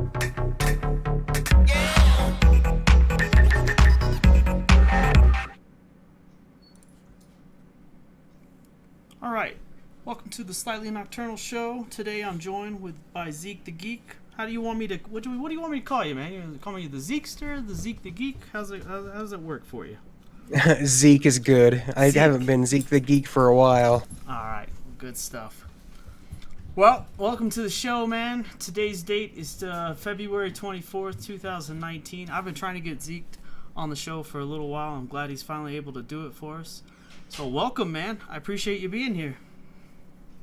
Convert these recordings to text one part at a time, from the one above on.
All right, welcome to the Slightly Nocturnal show. Today I'm joined by Zeek the Geek. How do you want me to? What do you want me to call you, man? You want to call me the Zeekster, the Zeek the Geek? How does it work for you? Zeke is good. I Zeke. haven't been Zeke the Geek for a while. All right, good stuff. Well, welcome to the show, man. Today's date is February 24th, 2019. I've been trying to get Zeke on the show for a little while. I'm glad he's finally able to do it for us. So welcome, man. I appreciate you being here.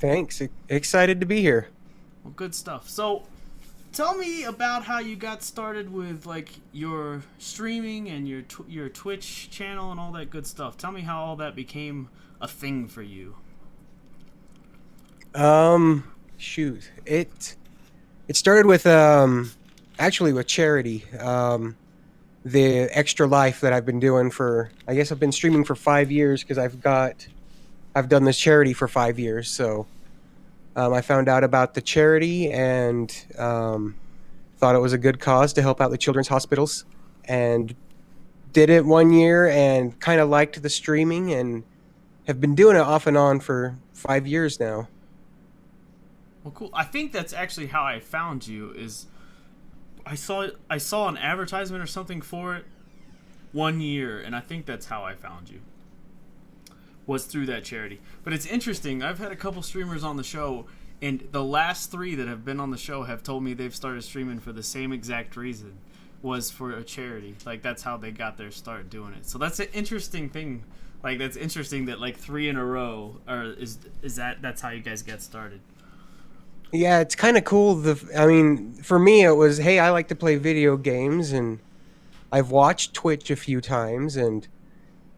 Thanks. Excited to be here. Well, good stuff. So tell me about how you got started with like your streaming and your Twitch channel and all that good stuff. Tell me how all that became a thing for you. Shoot. It started with actually with charity. The Extra Life that I've been doing I guess I've been streaming for 5 years because I've done this charity for 5 years. So I found out about the charity and thought it was a good cause to help out the children's hospitals, and did it 1 year and kind of liked the streaming and have been doing it off and on for 5 years now. Well, cool. I think that's actually how I found you. Is I saw an advertisement or something for it 1 year, and I think that's how I found you. Was through that charity. But it's interesting. I've had a couple streamers on the show, and the last 3 that have been on the show have told me they've started streaming for the same exact reason. Was for a charity. Like, that's how they got their start doing it. So that's an interesting thing. Like, that's interesting that like 3 in a row that's how you guys get started. Yeah, it's kind of cool. I mean, for me, it was, hey, I like to play video games, and I've watched Twitch a few times, and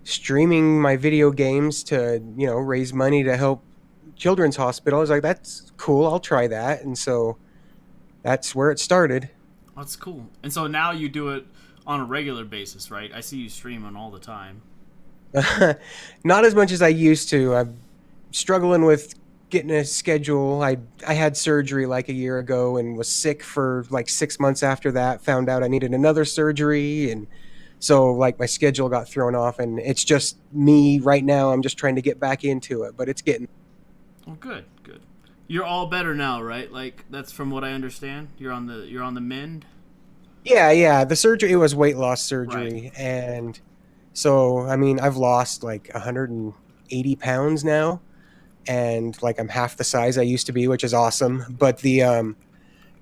streaming my video games to, raise money to help children's hospitals. I was like, that's cool. I'll try that. And so that's where it started. That's cool. And so now you do it on a regular basis, right? I see you streaming all the time. Not as much as I used to. I'm struggling with getting a schedule. I had surgery like a year ago and was sick for like 6 months after that. Found out I needed another surgery, and so like my schedule got thrown off, and it's just me right now. I'm just trying to get back into it, but it's getting. Well, good. You're all better now, right? Like, that's from what I understand. You're on the mend. Yeah. The surgery, it was weight loss surgery, right. And so I mean I've lost like 180 pounds now. And like I'm half the size I used to be, which is awesome. But my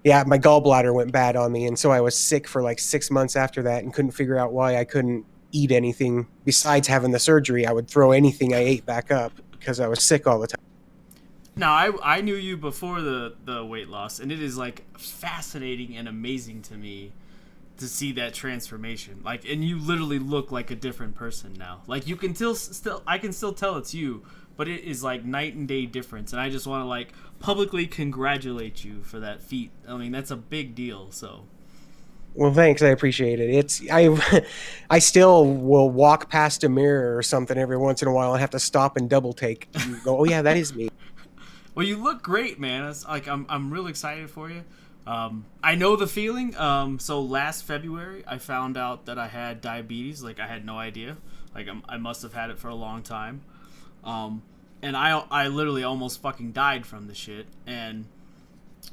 gallbladder went bad on me, and so I was sick for like 6 months after that, and couldn't figure out why I couldn't eat anything besides having the surgery. I would throw anything I ate back up because I was sick all the time. Now I knew you before the weight loss, and it is like fascinating and amazing to me to see that transformation. Like, and you literally look like a different person now. Like, you can I can still tell it's you. But it is like night and day difference, and I just want to like publicly congratulate you for that feat. I mean, that's a big deal. So, well, thanks. I appreciate it. I still will walk past a mirror or something every once in a while and have to stop and double take. And go, oh yeah, that is me. Well, you look great, man. It's like I'm really excited for you. I know the feeling. So last February, I found out that I had diabetes. Like, I had no idea. Like, I must have had it for a long time. And I literally almost fucking died from the shit. And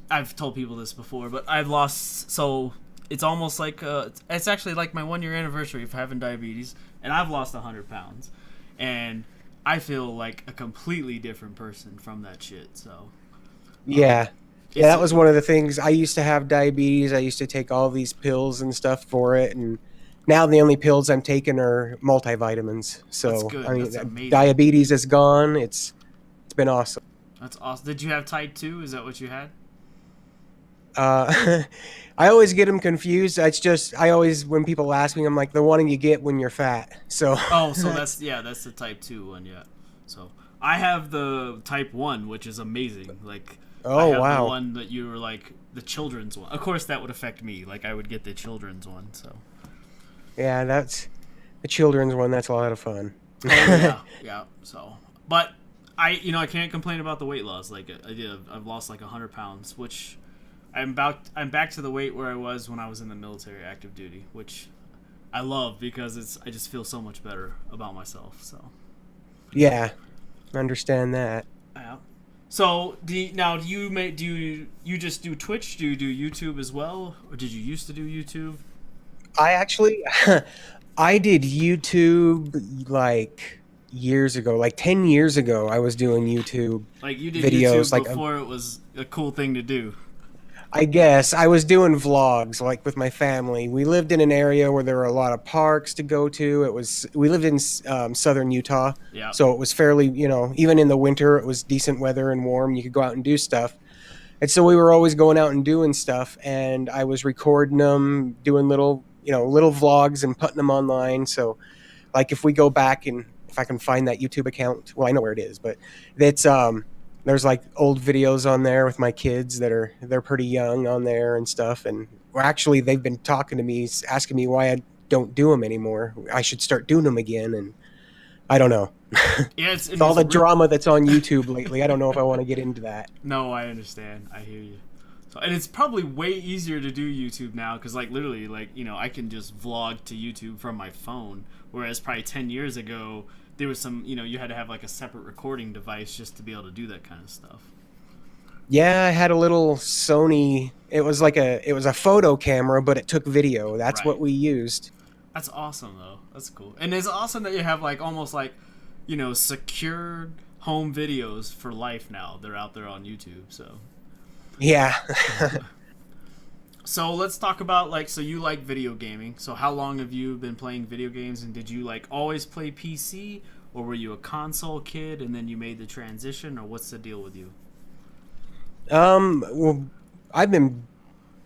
I've told people this before, but I've lost, so it's almost like, it's actually like my 1 year anniversary of having diabetes, and I've lost 100 pounds. And I feel like a completely different person from that shit, so. Yeah, that was one of the things. I used to have diabetes. I used to take all these pills and stuff for it, and now the only pills I'm taking are multivitamins. So that's good. I mean, that's amazing. Diabetes is gone. It's been awesome. That's awesome. Did you have type 2? Is that what you had? I always get them confused. It's just when people ask me, I'm like, the one you get when you're fat. So so that's the type 2 one. Yeah. So I have the type 1, which is amazing. Like, I have the one that you were like the children's one. Of course, that would affect me. Like, I would get the children's one. So. Yeah, that's the children's one. That's a lot of fun. Yeah. So, but I can't complain about the weight loss. Like, I've lost like 100 pounds, which I'm back to the weight where I was when I was in the military, active duty, which I love because I just feel so much better about myself. So Yeah, I understand that. yeah. So do you just do Twitch? Do you do YouTube as well, or did you used to do YouTube? I actually, I did YouTube like years ago, like 10 years ago. I was doing YouTube Like you did YouTube videos. before it was a cool thing to do. I guess I was doing vlogs like with my family. We lived in an area where there were a lot of parks to go to. We lived in southern Utah, Yeah. so it was fairly, even in the winter, it was decent weather and warm. You could go out and do stuff. And so we were always going out and doing stuff, and I was recording them, doing little vlogs and putting them online. So like if we go back and if I can find that YouTube account, well, I know where it is, but it's there's like old videos on there with my kids they're pretty young on there and stuff. And well, actually they've been talking to me, asking me why I don't do them anymore. I should start doing them again, and I don't know. Yeah, It's all the drama that's on YouTube lately. I don't know if I want to get into that. No, I understand. I hear you. So, and it's probably way easier to do YouTube now because, like, literally, like, I can just vlog to YouTube from my phone. Whereas probably 10 years ago, there was some, you had to have like a separate recording device just to be able to do that kind of stuff. Yeah, I had a little Sony. It was a photo camera, but it took video. That's Right. what we used. That's awesome, though. That's cool. And it's awesome that you have, like, almost like, secured home videos for life now. They're out there on YouTube, so. Yeah. So let's talk about, like, so you like video gaming. So how long have you been playing video games, and did you, like, always play PC, or were you a console kid and then you made the transition, or what's the deal with you? Well, I've been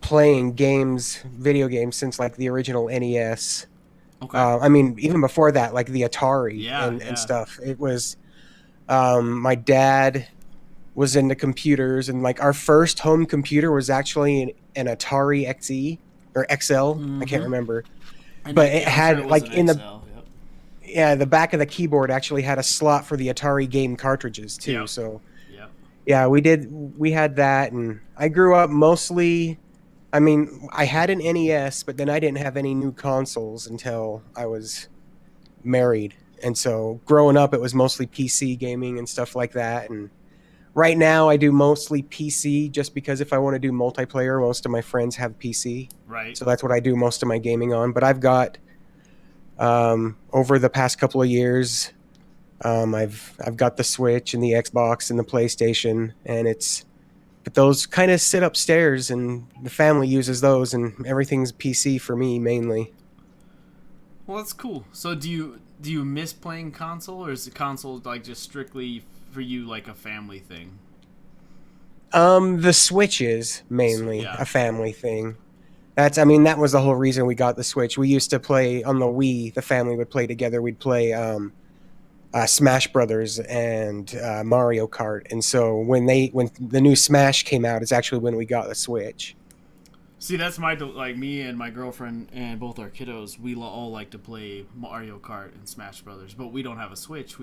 playing video games since like the original NES. Okay. I mean, even before that, like the Atari Yeah. and stuff. It was my dad was into computers, and like our first home computer was actually an Atari XE or XL. I can't remember, but it had like in the back of the keyboard actually had a slot for the Atari game cartridges too. Yep. So Yep. yeah, we had that, and I grew up mostly. I mean, I had an NES, but then I didn't have any new consoles until I was married, and so growing up, it was mostly PC gaming and stuff like that. And right now, I do mostly PC just because if I want to do multiplayer, most of my friends have PC, Right. so that's what I do most of my gaming on. But I've got over the past couple of years, I've got the Switch and the Xbox and the PlayStation, and but those kind of sit upstairs, and the family uses those, and everything's PC for me mainly. Well, that's cool. So do you miss playing console, or is the console like just strictly for you like a family thing? The Switch is mainly Yeah. a family thing. That was the whole reason we got the Switch. We used to play on the Wii. The family would play together. We'd play Smash Brothers and Mario Kart. And so when the new Smash came out, it's actually when we got the Switch. See, that's like me and my girlfriend and both our kiddos. We all like to play Mario Kart and Smash Brothers, but we don't have a Switch.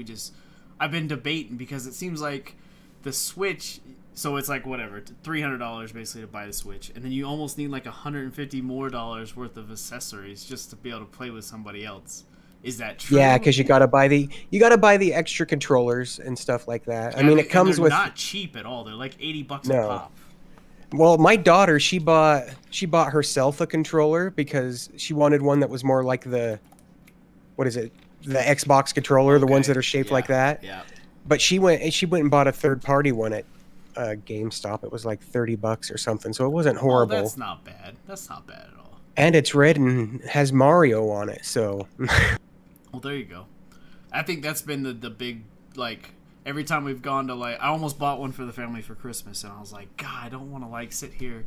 I've been debating because it seems like the Switch. So it's like whatever, $300 basically to buy the Switch, and then you almost need like $150 more worth of accessories just to be able to play with somebody else. Is that true? Yeah, because you gotta buy the extra controllers and stuff like that. Yeah, I mean, it comes they're with not cheap at all. They're like $80 No. a pop. Well, my daughter, she bought herself a controller because she wanted one that was more like what is it? The Xbox controller, the ones that are shaped like that. Yeah. But she went and bought a third-party one at GameStop. It was like $30 or something, so it wasn't horrible. Oh, that's not bad. That's not bad at all. And it's red and has Mario on it, so Well, there you go. I think that's been the big, like, every time we've gone to, like, I almost bought one for the family for Christmas, and I was like, God, I don't want to, like, sit here,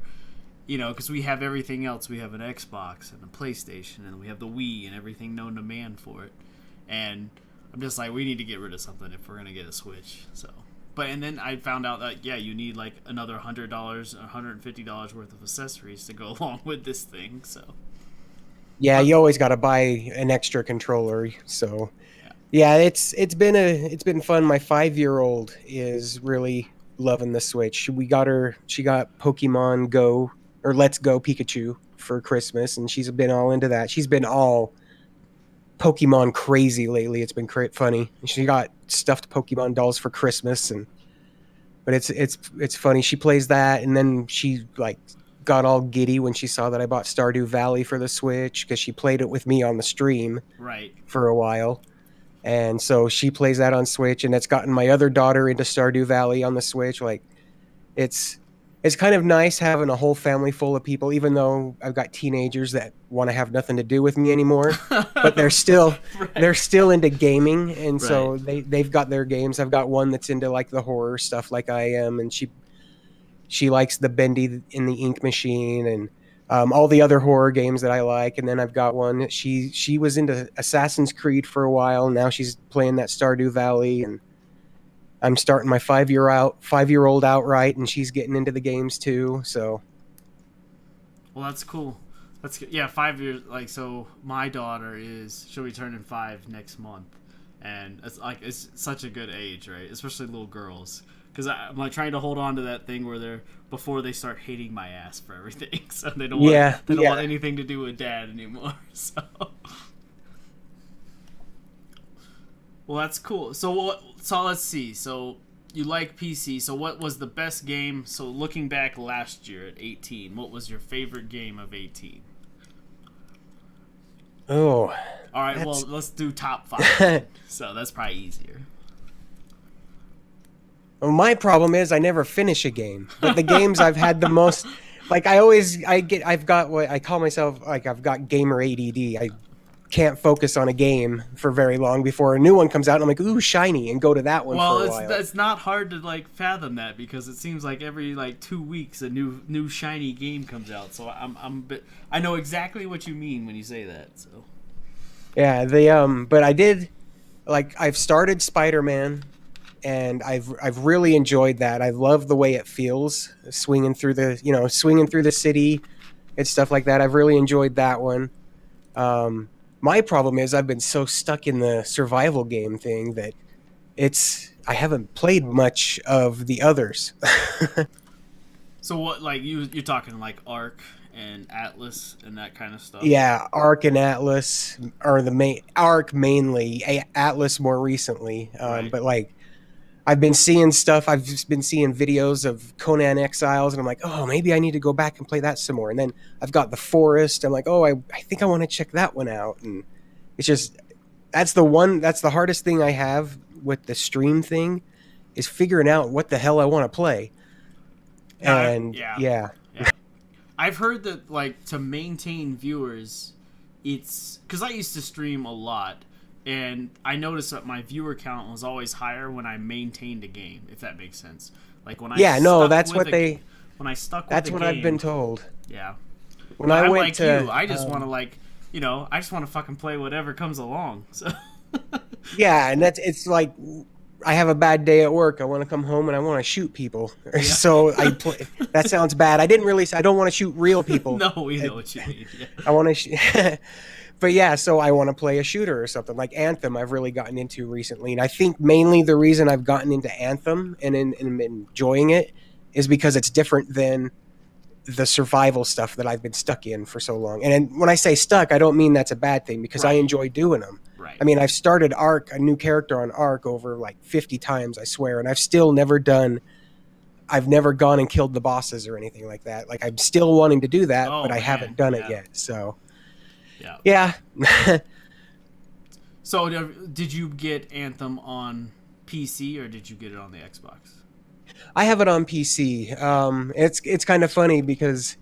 because we have everything else. We have an Xbox and a PlayStation, and we have the Wii and everything known to man for it. And I'm just like, we need to get rid of something if we're going to get a Switch, so. And then I found out that, yeah, you need, like, another $100, $150 worth of accessories to go along with this thing, so. yeah, you always got to buy an extra controller. So, yeah, it's been fun. My 5-year-old is really loving the Switch. She got Pokemon Go or Let's Go Pikachu for Christmas, and she's been all into that. She's been all Pokemon crazy lately. It's been funny. She got stuffed Pokemon dolls for Christmas, but it's funny. She plays that, and then she like got all giddy when she saw that I bought Stardew Valley for the Switch because she played it with me on the stream Right. for a while. And so she plays that on Switch, and it's gotten my other daughter into Stardew Valley on the Switch. Like, it's kind of nice having a whole family full of people, even though I've got teenagers that want to have nothing to do with me anymore. But they're still into gaming, and so they've got their games. I've got one that's into like the horror stuff, like I am, and she likes the Bendy in the Ink Machine and all the other horror games that I like. And then I've got one. She was into Assassin's Creed for a while. Now she's playing that Stardew Valley, and I'm starting my 5-year-old outright, and she's getting into the games too. So, well, that's cool. That's yeah, 5 years. Like, so my daughter she'll be turning 5 next month, and it's such a good age, right? Especially little girls. Because I'm like trying to hold on to that thing where before they start hating my ass for everything, so they don't want anything to do with dad anymore. So, well, that's cool. So let's see. So you like PC. So what was the best game? So looking back last year at 18, what was your favorite game of 18? Oh, all right. Well, let's do top 5. So that's probably easier. Well, my problem is I never finish a game. But the games I've had the most, like I've got what I call myself, like I've got gamer ADD. I can't focus on a game for very long before a new one comes out, and I'm like, ooh, shiny, and go to that one for a while. Well, it's not hard to like fathom that because it seems like every like 2 weeks a new shiny game comes out. So I know exactly what you mean when you say that. So yeah, but I did, like, I've started Spider-Man. And I've really enjoyed that. I love the way it feels, swinging through the city and stuff like that. I've really enjoyed that one. My problem is I've been so stuck in the survival game thing that I haven't played much of the others. So what, like you're talking like Ark and Atlas and that kind of stuff? Yeah, Ark and Atlas are the main. Ark mainly, Atlas more recently, Right. but like. I've been seeing stuff. I've just been seeing videos of Conan Exiles, and I'm like, oh, maybe I need to go back and play that some more. And then I've got The Forest. I'm like, oh, I think I want to check that one out. And it's just that's the hardest thing I have with the stream thing is figuring out what the hell I want to play. And yeah. I've heard that like to maintain viewers, it's because I used to stream a lot. And I noticed that my viewer count was always higher when I maintained a game, if that makes sense. Like when I that's what I've been told. Yeah. When I went like to you, I just want to I just want to fucking play whatever comes along. So yeah, and it's like I have a bad day at work. I want to come home and I want to shoot people. Yeah. So I play. That sounds bad. I don't want to shoot real people. No, we know what you mean. Yeah. I want to But yeah, so I want to play a shooter or something like Anthem. I've really gotten into recently, and I think mainly the reason I've gotten into Anthem and enjoying it is because it's different than the survival stuff that I've been stuck in for so long. And when I say stuck, I don't mean that's a bad thing because I enjoy doing them. Right. I mean, I've started Ark, a new character on Ark, over like 50 times, I swear, and I've still never gone and killed the bosses or anything like that. Like I'm still wanting to do that, but I haven't done it yet. So. Yeah. So, did you get Anthem on PC or did you get it on the Xbox? I have it on PC. It's kind of funny because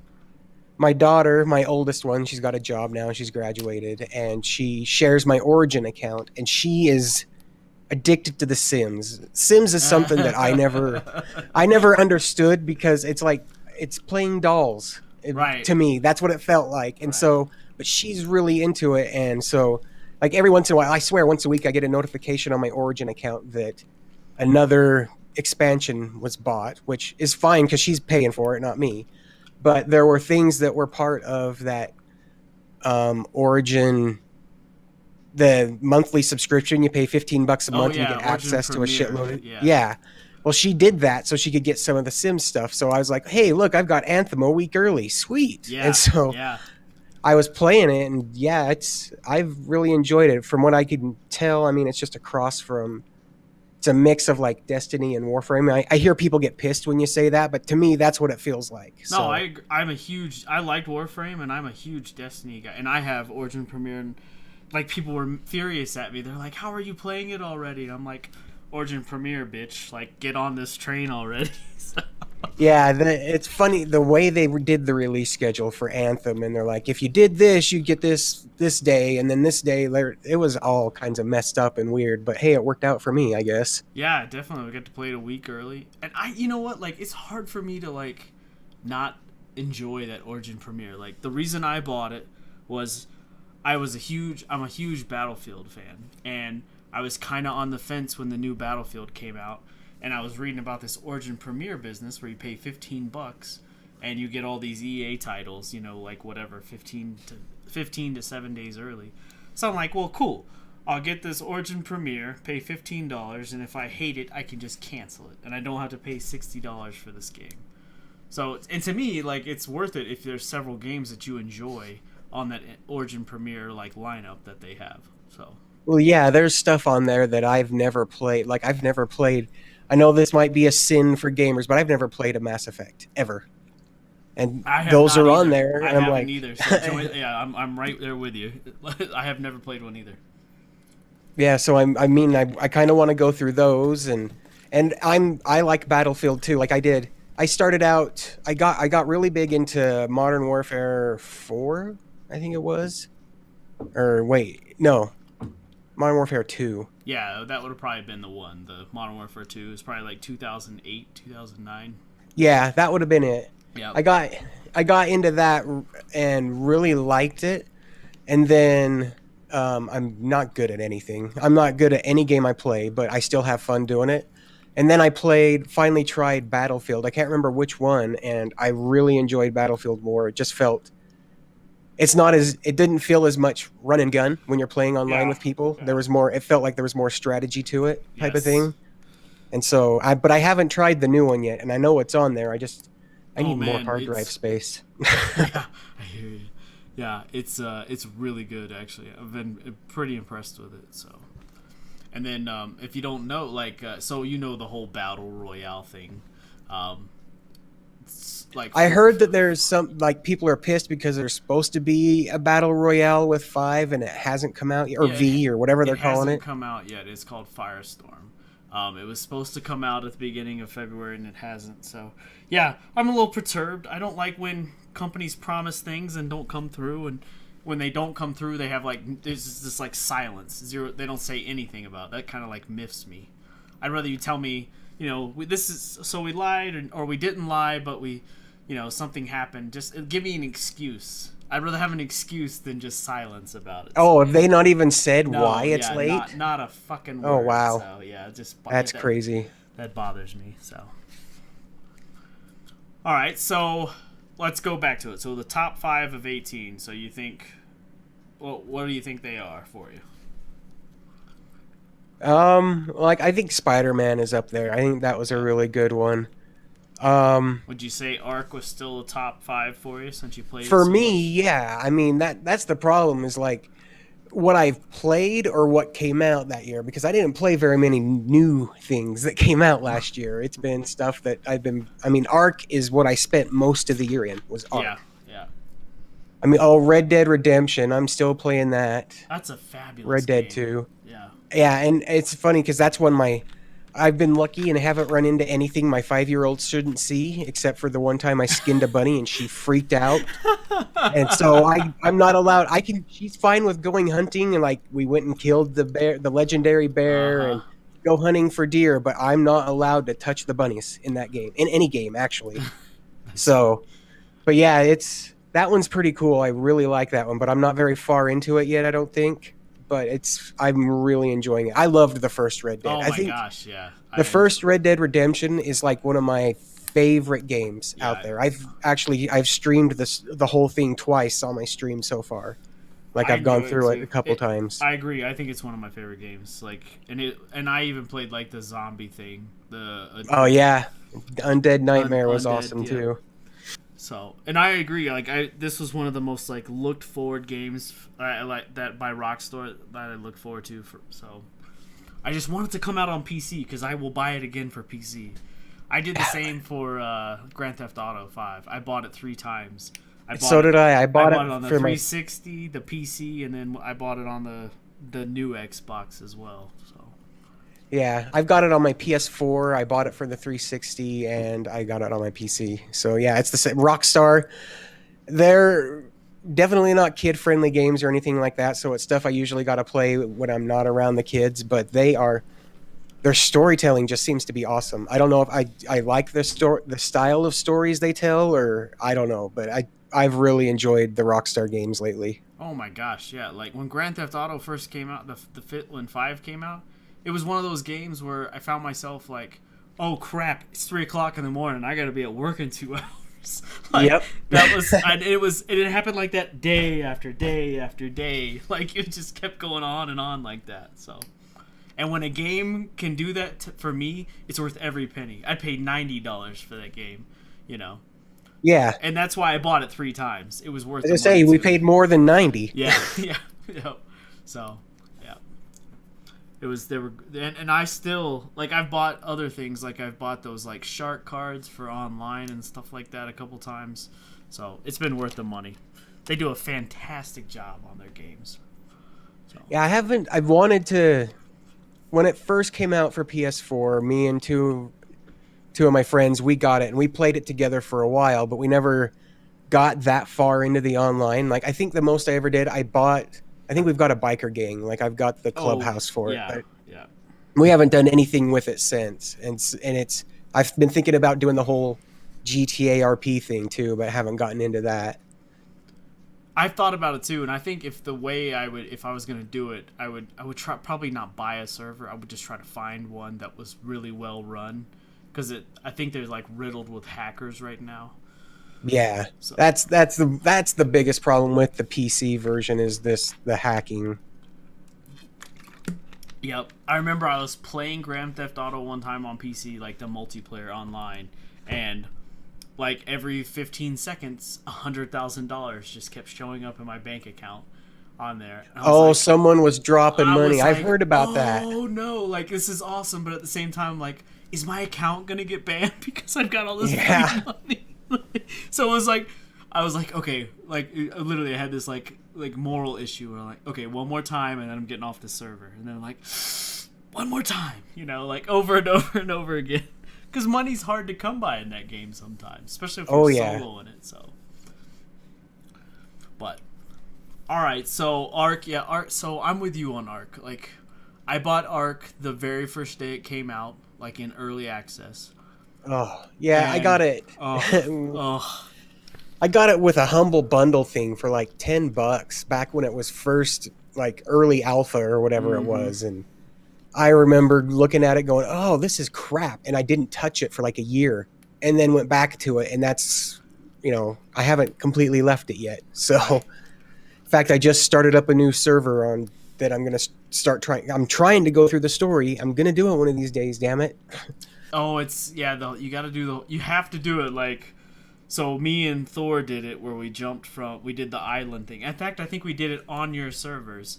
my daughter, my oldest one, she's got a job now. She's graduated, and she shares my Origin account, and she is addicted to The Sims. Sims is something that I never understood because it's like it's playing dolls. To me, that's what it felt like, and so. But she's really into it, and so like every once in a while, I swear once a week I get a notification on my Origin account that another expansion was bought, which is fine because she's paying for it, not me. But there were things that were part of that Origin, the monthly subscription. You pay $15 a month and you get access to a shitload of Well, she did that so she could get some of the Sims stuff. So I was like, hey, look, I've got Anthem a week early. Sweet. Yeah, And so yeah. I was playing it, and yeah, I've really enjoyed it. From what I can tell, I mean, it's just a cross from, it's a mix of like Destiny and Warframe. I hear people get pissed when you say that, but to me, that's what it feels like. No, So, I liked Warframe, and I'm a huge Destiny guy, and I have Origin Premiere, and like people were furious at me. They're like, "How are you playing it already?" And I'm like, "Origin Premiere, bitch! Like, get on this train already." So, yeah, it's funny the way they did the release schedule for Anthem, and they're like, if you did this, you get this day, and then this day. It was all kinds of messed up and weird, but hey, it worked out for me, I guess. yeah, definitely, we get to play it a week early, and you know what? Like, it's hard for me to like not enjoy that Origin Premiere. Like, the reason I bought it was I'm a huge Battlefield fan, and I was kind of on the fence when the new Battlefield came out, and I was reading about this Origin Premiere business where you pay $15 and you get all these EA titles, you know, like whatever, 15 to 7 days early. So I'm like, well, cool. I'll get this Origin Premiere, pay $15, and if I hate it, I can just cancel it, and I don't have to pay $60 for this game. So, and to me, like, it's worth it if there's several games that you enjoy on that Origin Premiere like lineup that they have. So, Well, yeah, there's stuff on there that I've never played. Like, I've never played. I know this might be a sin for gamers, but I've never played a Mass Effect ever. And those are on there. I and I'm haven't like, either. So yeah, I'm right there with you. I have never played one either. yeah. So I kind of want to go through those, and I like Battlefield too. Like I started out. I got really big into Modern Warfare 4, I think it was, or wait, no, Modern Warfare 2. Yeah, that would have probably been the one. The Modern Warfare 2 is probably like 2008, 2009. Yeah, that would have been it. Yeah. I got into that and really liked it, and then I'm not good at anything. I'm not good at any game I play, but I still have fun doing it. And then I finally tried Battlefield. I can't remember which one, and I really enjoyed Battlefield more. It just felt, it didn't feel as much run and gun when you're playing online with people. Yeah. It felt like there was more strategy to it, type of thing. And so, but I haven't tried the new one yet, and I know it's on there. I need more hard drive space. Yeah, I hear you. Yeah, it's really good actually. I've been pretty impressed with it. So, and then if you don't know, like, so you know the whole battle royale thing. Like, I heard that there's some, like, people are pissed because there's supposed to be a battle royale with 5 and it hasn't come out yet, or V or whatever they're calling it. It hasn't come out yet. It's called Firestorm. It was supposed to come out at the beginning of February, and it hasn't. So, yeah, I'm a little perturbed. I don't like when companies promise things and don't come through, and when they don't come through, they have, like, there's this, like, silence. Zero. They don't say anything about it. That kind of, like, miffs me. I'd rather you tell me, you know, we lied, or we didn't lie, but something happened. Just give me an excuse. I'd rather have an excuse than just silence about it. Oh, have they not even said why it's late? Not a fucking word. Oh, wow. So, yeah, that's crazy. That bothers me. So, all right. So, let's go back to it. So, the top 5 of 18. So, you think, what do you think they are for you? Like, I think Spider-Man is up there. I think that was a really good one. Would you say Ark was still a top 5 for you since you played it for so me much? Yeah, I mean that's the problem, is like what I've played or what came out that year, because I didn't play very many new things that came out last year. It's been stuff that Ark is what I spent most of the year in, was Ark. Yeah. I mean, Red Dead Redemption, I'm still playing that. That's a fabulous Red Dead game. 2. Yeah, and it's funny because that's when I've been lucky and haven't run into anything my 5-year-old shouldn't see, except for the one time I skinned a bunny and she freaked out. And so I'm not allowed. She's fine with going hunting, and like we went and killed the bear, the legendary bear, and go hunting for deer, but I'm not allowed to touch the bunnies in that game, in any game actually. So, but yeah, that one's pretty cool. I really like that one, but I'm not very far into it yet, I don't think. But I'm really enjoying it. I loved the first Red Dead. Oh my gosh, yeah. The first Red Dead Redemption is like one of my favorite games out there. I've streamed the whole thing twice on my stream so far. Like I I've gone enjoy it through it a too. couple times. I agree. I think it's one of my favorite games. Like, and I even played like the zombie thing, Oh yeah, Undead Nightmare was undead. awesome Yep. too. So, and I agree. Like, this was one of the most like looked forward games I like that by Rockstar that I look forward to. So, I just want it to come out on PC because I will buy it again for PC. I did the same for Grand Theft Auto 5. I bought it 3 times. So did I. I bought it on the for 360, the PC, and then I bought it on the new Xbox as well. So Yeah, I've got it on my PS4. I bought it for the 360, and I got it on my PC. So yeah, it's the same. Rockstar, they're definitely not kid-friendly games or anything like that. So it's stuff I usually got to play when I'm not around the kids. But their storytelling just seems to be awesome. I don't know if I like the style of stories they tell, or I don't know, but I've really enjoyed the Rockstar games lately. oh my gosh, yeah! Like when Grand Theft Auto first came out, when 5 came out, it was one of those games where I found myself like, oh crap, it's 3 o'clock in the morning. I got to be at work in 2 hours. Like, Yep. it happened like that day after day after day. Like it just kept going on and on like that. So, and when a game can do that for me, it's worth every penny. I paid $90 for that game, you know. Yeah. And that's why I bought it 3 times. It was worth. As I say, we paid more than 90. Yeah, yeah. So, yeah. It was and I still like I've bought other things like I've bought those like shark cards for online and stuff like that a couple times. So it's been worth the money. They do a fantastic job on their games. So. Yeah, I've wanted to. When it first came out for PS4, me and two of my friends, we got it and we played it together for a while, but we never got that far into the online. Like I think the most I ever did, I think we've got a biker gang. Like I've got the clubhouse for it. But yeah. we haven't done anything with it since. And I've been thinking about doing the whole GTA RP thing too, but haven't gotten into that. I've thought about it too, and I think if I was gonna do it, I would try probably not buy a server. I would just try to find one that was really well run, because I think they're like riddled with hackers right now. Yeah, so. that's the biggest problem with the PC version is the hacking. Yep, I remember I was playing Grand Theft Auto one time on PC, like the multiplayer online, and like every 15 seconds, $100,000 just kept showing up in my bank account on there. Oh, like, someone was dropping money. I've heard about that. Oh no, like this is awesome, but at the same time, like, is my account gonna get banned because I've got all this free money? So I was like, okay, like literally I had this like moral issue where I'm like, okay, one more time and then I'm getting off the server, and then I'm like, one more time, like over and over and over again. Because money's hard to come by in that game sometimes, especially if you're solo in it. So, but all right, so Ark, so I'm with you on Ark. Like, I bought Ark the very first day it came out, like in early access. Oh yeah, I got it. Oh. I got it with a humble bundle thing for like $10 back when it was first like early alpha or whatever it was, and I remember looking at it going, oh, this is crap. And I didn't touch it for like a year and then went back to it. And that's, I haven't completely left it yet. So, in fact, I just started up a new server on that I'm going to start trying. I'm trying to go through the story. I'm going to do it one of these days, damn it. Oh, you got to you have to do it. Like, so me and Thor did it where we did the island thing. In fact, I think we did it on your servers.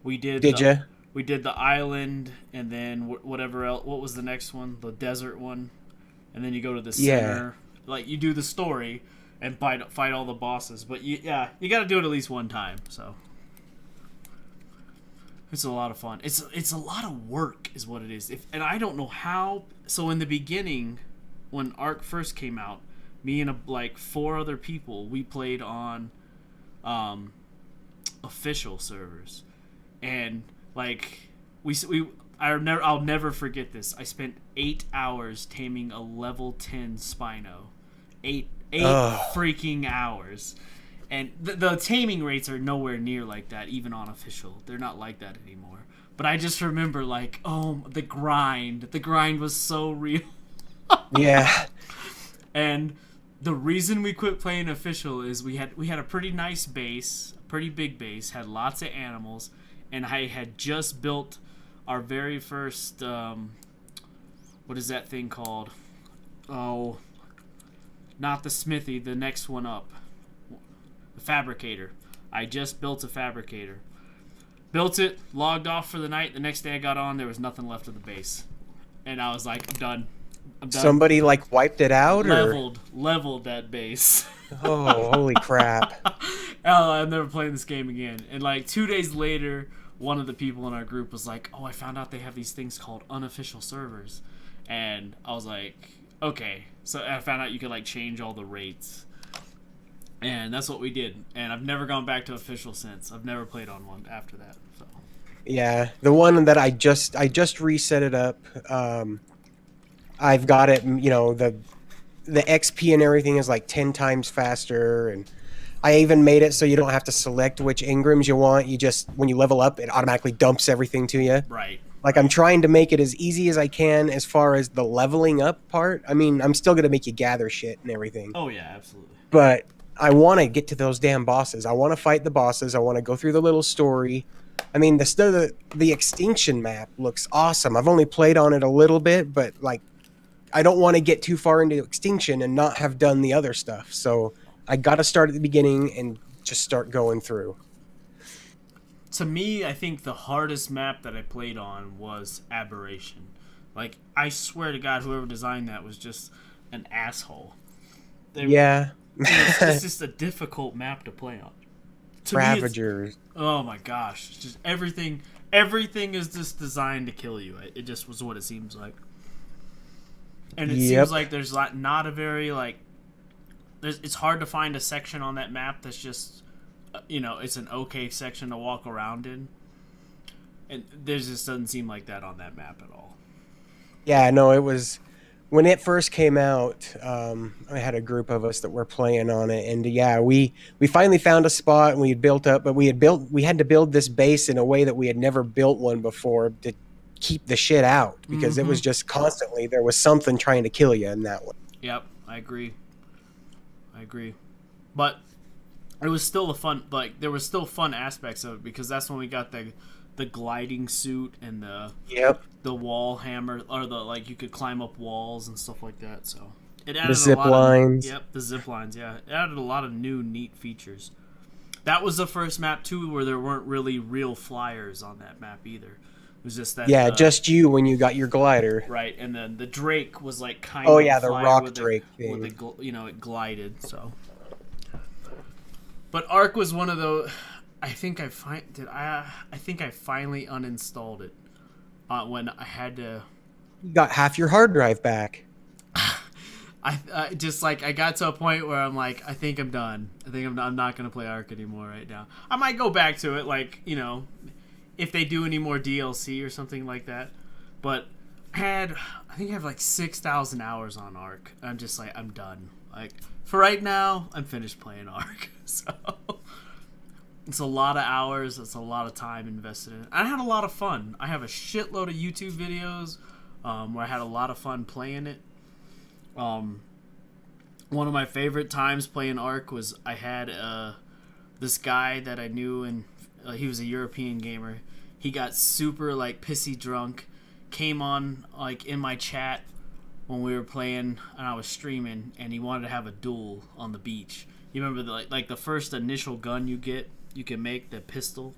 Did you? We did the island, and then whatever else. What was the next one? The desert one. And then you go to the center. Yeah. Like, you do the story and fight all the bosses. But, you got to do it at least one time. So, it's a lot of fun. It's a lot of work is what it is. And I don't know how. So, in the beginning, when Ark first came out, me and 4 other people, we played on official servers. And... I'll never forget this. I spent 8 hours taming a level 10 Spino. 8 freaking hours. And the taming rates are nowhere near like that, even on official. They're not like that anymore. But I just remember, the grind. The grind was so real. Yeah. And the reason we quit playing official is we had a pretty nice base, pretty big base, had lots of animals, and I had just built our very first what is that thing called? Oh, not the smithy, the next one up. The fabricator. I just built a fabricator. Built it, logged off for the night. The next day I got on, there was nothing left of the base. And I was like, I'm done. Somebody like wiped it out, or leveled that base. Oh, holy crap. I'm never playing this game again. And like 2 days later, one of the people in our group was like, oh, I found out they have these things called unofficial servers. And I was like, okay. So I found out you could like change all the rates. And that's what we did. And I've never gone back to official since. I've never played on one after that. So. Yeah, the one that I just reset it up. I've got it, you know, the XP and everything is like 10 times faster, and I even made it so you don't have to select which engrams you want. You just, when you level up, it automatically dumps everything to you. Right. Like, I'm trying to make it as easy as I can as far as the leveling up part. I mean, I'm still going to make you gather shit and everything. Oh, yeah, absolutely. But I want to get to those damn bosses. I want to fight the bosses. I want to go through the little story. I mean, the extinction map looks awesome. I've only played on it a little bit, but, like, I don't want to get too far into extinction and not have done the other stuff. So I got to start at the beginning and just start going through. To me, I think the hardest map that I played on was Aberration. Like, I swear to God, whoever designed that was just an asshole. It's just a difficult map to play on. Ravagers. Oh my gosh. It's just everything is just designed to kill you. It just was what it seems like. And it seems like there's not a very, like... It's hard to find a section on that map that's just, you know, it's an okay section to walk around in. And there just doesn't seem like that on that map at all. Yeah, no, it was... When it first came out, I had a group of us that were playing on it, and yeah, we finally found a spot, and we had built up, but we had to build this base in a way that we had never built one before to keep the shit out, because it was just constantly, there was something trying to kill you in that one. Yep, I agree. But it was still a fun, like, there was still fun aspects of it, because that's when we got the gliding suit and the wall hammer, or the, like, you could climb up walls and stuff like that. So it added the zip lines. The zip lines. Yeah, it added a lot of new neat features. That was the first map too where there weren't really real flyers on that map either. It was just that. Yeah, just you when you got your glider. Right, and then the Drake was like kind of. Oh yeah, the rock Drake thing. With it glided. So. But Ark was one of those. I think I finally uninstalled it when I had to. You got half your hard drive back. I just like I got to a point where I'm like, I think I'm done. I'm not gonna play Ark anymore right now. I might go back to it, like, you know, if they do any more DLC or something like that. But I think I have like 6,000 hours on Ark. I'm just like, I'm done. Like, for right now, I'm finished playing Ark. So it's a lot of hours. It's a lot of time invested in it. I had a lot of fun. I have a shitload of YouTube videos where I had a lot of fun playing it. One of my favorite times playing Ark was I had this guy that I knew, and he was a European gamer. He got super like pissy drunk, came on like in my chat when we were playing and I was streaming, and he wanted to have a duel on the beach. You remember the the first initial gun you can make, the pistol?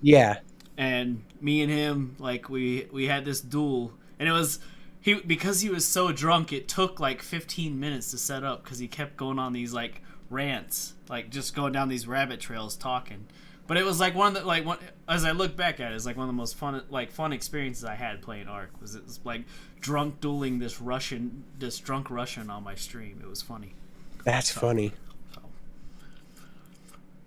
Yeah. And me and him, like, we had this duel, and it was because he was so drunk, it took like 15 minutes to set up because he kept going on these like rants, like just going down these rabbit trails talking. But it was like as I look back at it, it's like one of the most fun experiences I had playing Ark. It was like drunk dueling this drunk Russian on my stream. It was funny. That's funny.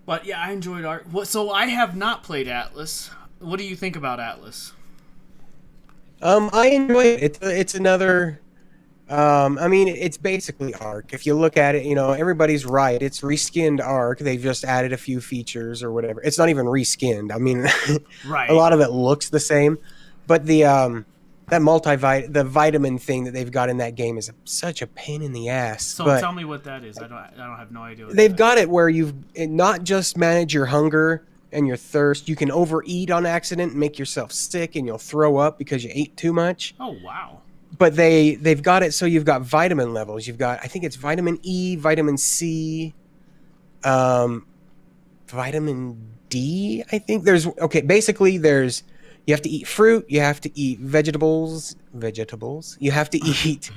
But yeah, I enjoyed Ark. So I have not played Atlas. What do you think about Atlas? I enjoy it. It's another. I mean, it's basically Ark. If you look at it, you know, everybody's right. It's reskinned Ark. They've just added a few features or whatever. It's not even reskinned. I mean, right. A lot of it looks the same, but the the vitamin thing that they've got in that game is such a pain in the ass. So but tell me what that is. I don't have no idea. They've got it where you've not just manage your hunger and your thirst. You can overeat on accident and make yourself sick, and you'll throw up because you ate too much. Oh wow! But they've got it so you've got vitamin levels. You've got, I think it's vitamin E, vitamin C, vitamin D. I think basically you have to eat fruit. You have to eat vegetables. You have to eat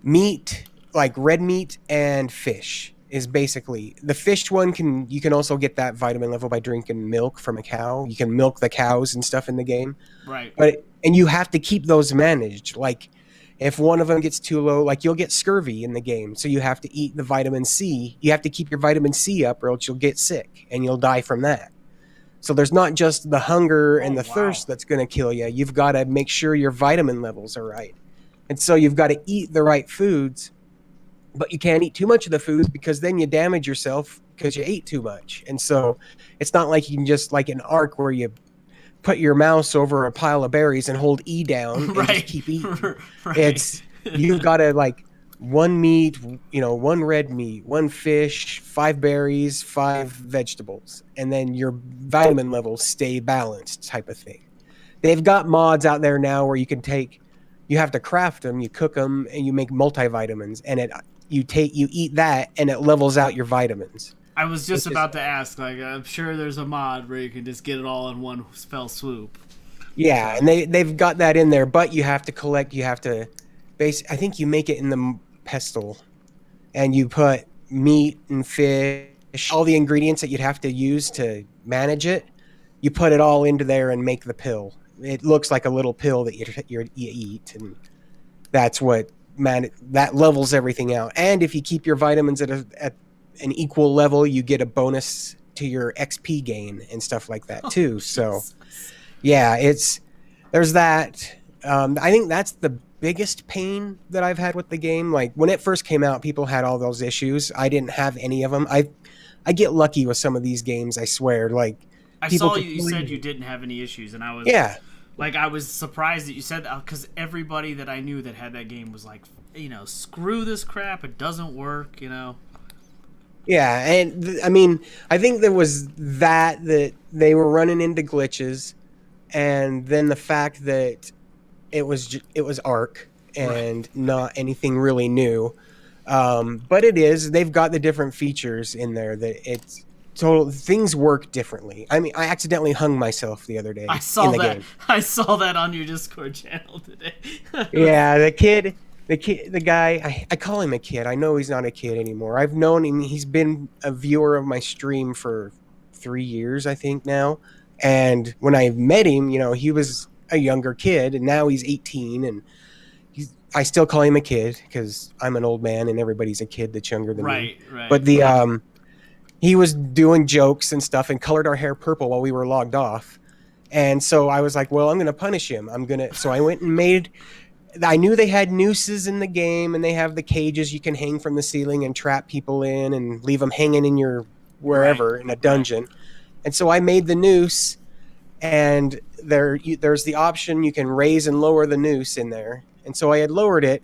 meat, like red meat and fish. Is basically the fish one. You can also get that vitamin level by drinking milk from a cow. You can milk the cows and stuff in the game, right? And you have to keep those managed. Like if one of them gets too low, like you'll get scurvy in the game, so you have to eat the vitamin C. You have to keep your vitamin C up, or else you'll get sick and you'll die from that. So there's not just the hunger and the thirst that's going to kill you. You've got to make sure your vitamin levels are right, and so you've got to eat the right foods. But you can't eat too much of the foods because then you damage yourself because you ate too much. And so it's not like you can just, like an Ark where you put your mouse over a pile of berries and hold E down and just keep eating. Right. It's you've got to like one meat, one red meat, one fish, 5 berries, 5 vegetables, and then your vitamin levels stay balanced type of thing. They've got mods out there now where you have to craft them, you cook them, and you make multivitamins, and you eat that, and it levels out your vitamins. I was just about to ask, like, I'm sure there's a mod where you can just get it all in one fell swoop. Yeah, and they've got that in there, but you have to collect. I think you make it in the pestle, and you put meat and fish, all the ingredients that you'd have to use to manage it. You put it all into there and make the pill. It looks like a little pill that you eat, and that's that levels everything out. And if you keep your vitamins at an equal level, you get a bonus to your XP gain and stuff like that too. So, yeah, there's that. I think that's the biggest pain that I've had with the game. Like when it first came out, people had all those issues. I didn't have any of them. I get lucky with some of these games. I swear. Like I saw you said you didn't have any issues, and I was Like, I was surprised that you said that, because everybody that I knew that had that game was like, screw this crap, it doesn't work, Yeah, and I think there was that they were running into glitches, and then the fact that it was Ark and not anything really new. But they've got the different features in there that it's total things work differently. I accidentally hung myself the other day. I saw that. Game. I saw that on your Discord channel today. Yeah, the guy, I call him a kid. I know he's not a kid anymore. I've known him. He's been a viewer of my stream for 3 years, I think now. And when I met him, he was a younger kid, and now he's 18, and I still call him a kid because I'm an old man and everybody's a kid that's younger than me. Right. But he was doing jokes and stuff and colored our hair purple while we were logged off. And so I was like, well, I'm going to punish him. So I went and I knew they had nooses in the game, and they have the cages you can hang from the ceiling and trap people in and leave them hanging in your wherever in a dungeon. And so I made the noose, and there's the option you can raise and lower the noose in there. And so I had lowered it,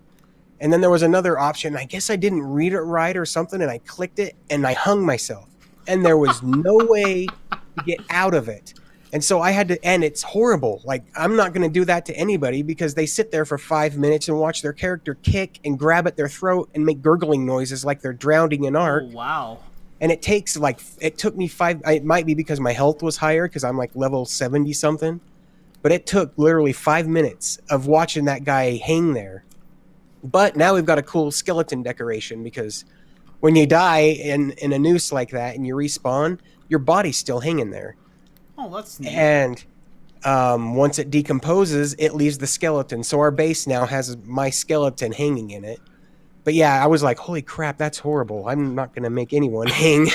and then there was another option. I guess I didn't read it right or something, and I clicked it, and I hung myself. And there was no way to get out of it. And so I had to, and it's horrible. Like, I'm not going to do that to anybody, because they sit there for 5 minutes and watch their character kick and grab at their throat and make gurgling noises like they're drowning in Ark. Oh, wow. And it took me it might be because my health was higher, because I'm like level 70 something. But it took literally 5 minutes of watching that guy hang there. But now we've got a cool skeleton decoration, because when you die in a noose like that and you respawn, your body's still hanging there. Oh, that's neat. And once it decomposes, it leaves the skeleton. So our base now has my skeleton hanging in it. But yeah, I was like, holy crap, that's horrible. I'm not going to make anyone hang.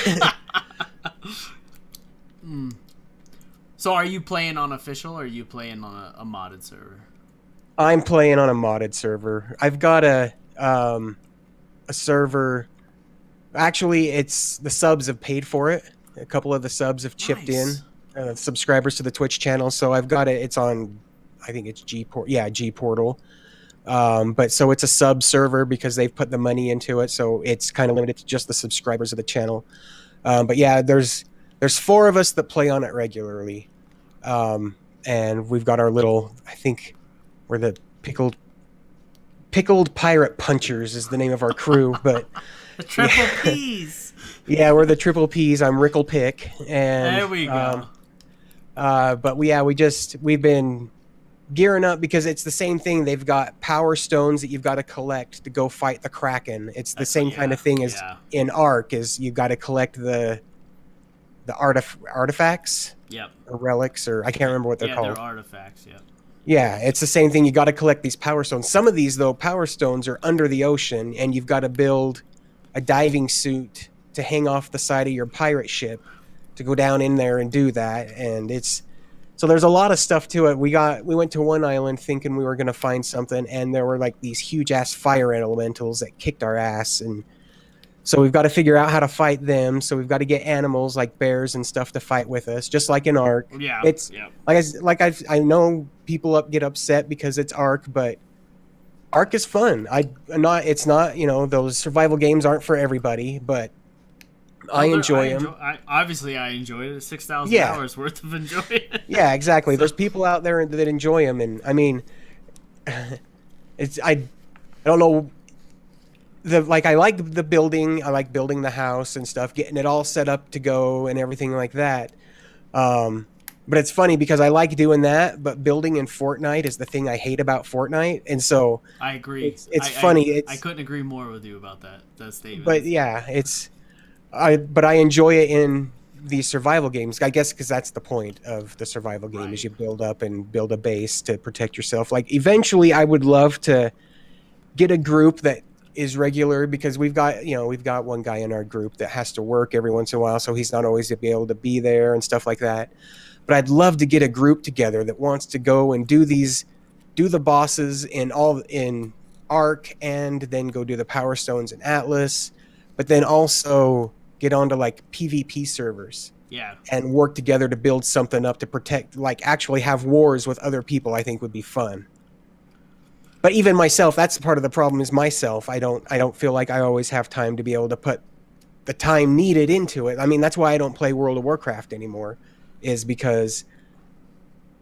So are you playing on official, or are you playing on a modded server? I'm playing on a modded server. I've got a server. Actually, it's the subs have paid for it. A couple of the subs have chipped in. Subscribers to the Twitch channel. So I've got it. It's on I think it's G Portal. But so it's a sub server because they've put the money into it, so it's kind of limited to just the subscribers of the channel. But yeah, there's 4 of us that play on it regularly, and we've got our little. I think we're the pickled pirate punchers is the name of our crew. But The triple P's. yeah, we're the triple P's. I'm Rickle Pick, and There we go. but we've been gearing up because it's the same thing. They've got power stones that you've got to collect to go fight the Kraken. It's the same kind of thing as in Ark. Is you've got to collect the artifacts. Yep. Or relics, or I can't remember what they're called. Yeah, they're artifacts. Yep. Yeah, it's the same thing. You got to collect these power stones. Some of these, though, power stones are under the ocean, and you've got to build a diving suit to hang off the side of your pirate ship to go down in there and do that. And so there's a lot of stuff to it. We went to one island thinking we were going to find something, and there were like these huge ass fire elementals that kicked our ass, and so we've got to figure out how to fight them. So we've got to get animals like bears and stuff to fight with us, just like in Ark. Yeah, it's I know people get upset because it's Ark, but Ark is fun. It's not those survival games aren't for everybody, but I enjoy them. Obviously, I enjoy it. 6,000 hours worth of enjoying it. Yeah, exactly. There's people out there that enjoy them, and I mean, I don't know. I like the building. I like building the house and stuff, getting it all set up to go and everything like that. But it's funny because I like doing that, but building in Fortnite is the thing I hate about Fortnite, and so I agree. It's funny. I couldn't agree more with you about that statement. But yeah, but I enjoy it in these survival games. I guess because that's the point of the survival game is you build up and build a base to protect yourself. Like eventually, I would love to get a group that is regular because we've got one guy in our group that has to work every once in a while, so he's not always able to be there and stuff like that. But I'd love to get a group together that wants to go and do the bosses in Ark and then go do the Power Stones in Atlas, but then also get onto like PvP servers. Yeah. And work together to build something up to protect, like actually have wars with other people. I think would be fun. But even myself, that's part of the problem is myself. I don't feel like I always have time to be able to put the time needed into it. I mean, that's why I don't play World of Warcraft anymore, is because,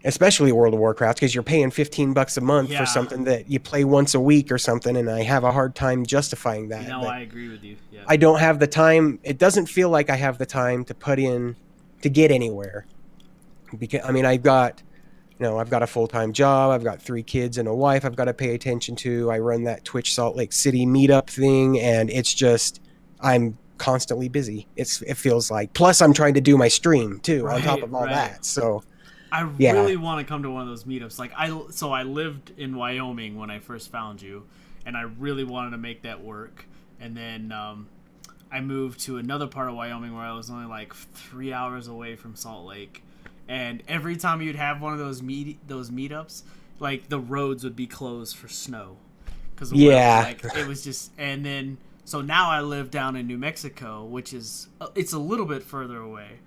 especially World of Warcraft, because you're paying $15 a month for something that you play once a week or something, and I have a hard time justifying that. I agree with you. Yeah. I don't have the time. It doesn't feel like I have the time to put in to get anywhere. Because I mean, I've got a full-time job. I've got 3 kids and a wife I've got to pay attention to. I run that Twitch Salt Lake City meetup thing, and it's just I'm constantly busy. It feels like. Plus, I'm trying to do my stream too on top of all that. So I really want to come to one of those meetups. Like I lived in Wyoming when I first found you, and I really wanted to make that work. And then I moved to another part of Wyoming where I was only like 3 hours away from Salt Lake. And every time you'd have one of those meetups, like the roads would be closed for snow, because it was just. And then so now I live down in New Mexico, which is it's a little bit further away,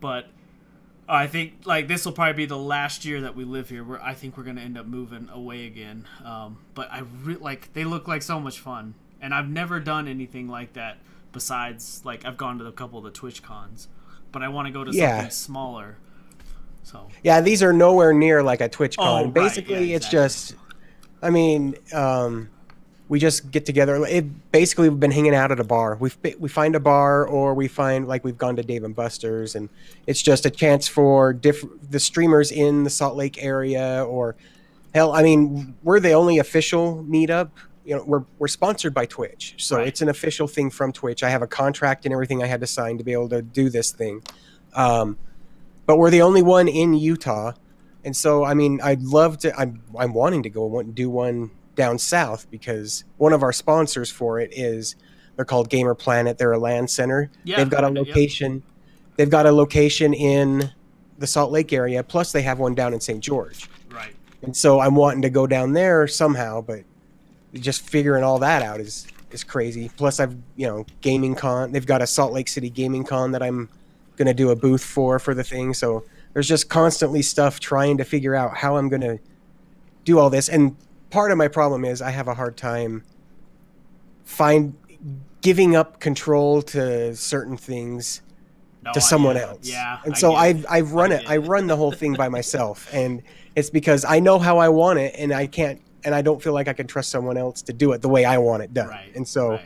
but I think like this will probably be the last year that we live here. I think we're gonna end up moving away again. But they look like so much fun, and I've never done anything like that besides like I've gone to a couple of the Twitch cons, but I want to go to something smaller. So. Yeah, these are nowhere near like a TwitchCon. Oh, right. Basically, it's just, I mean, we just get together. Basically, we've been hanging out at a bar. We find a bar, or we find like we've gone to Dave and Buster's, and it's just a chance for the streamers in the Salt Lake area, or hell, I mean, we're the only official meetup. We're sponsored by Twitch, so it's an official thing from Twitch. I have a contract and everything I had to sign to be able to do this thing. But we're the only one in Utah, and so I mean, I'd love to. I'm wanting to go and do one down south because one of our sponsors for it they're called Gamer Planet. They're a LAN center. Yeah, they've got a location. Yep. They've got a location in the Salt Lake area. Plus, they have one down in St. George. Right. And so I'm wanting to go down there somehow, but just figuring all that out is crazy. Plus, I've Gaming Con. They've got a Salt Lake City Gaming Con that I'm going to do a booth for the thing. So there's just constantly stuff trying to figure out how I'm going to do all this. And part of my problem is I have a hard time giving up control to certain things to someone else. Yeah. And so I've run it. I run the whole thing by myself, and it's because I know how I want it, and I can't, and I don't feel like I can trust someone else to do it the way I want it done. Right. And so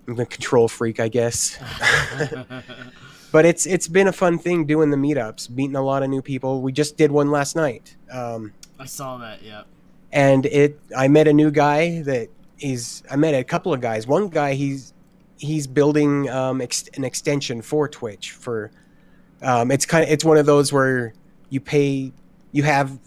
I'm a control freak, I guess. But it's been a fun thing doing the meetups, meeting a lot of new people. We just did one last night. I saw that. Yeah. And I met a new guy I met a couple of guys. One guy, he's building an extension for Twitch for it's one of those where you have,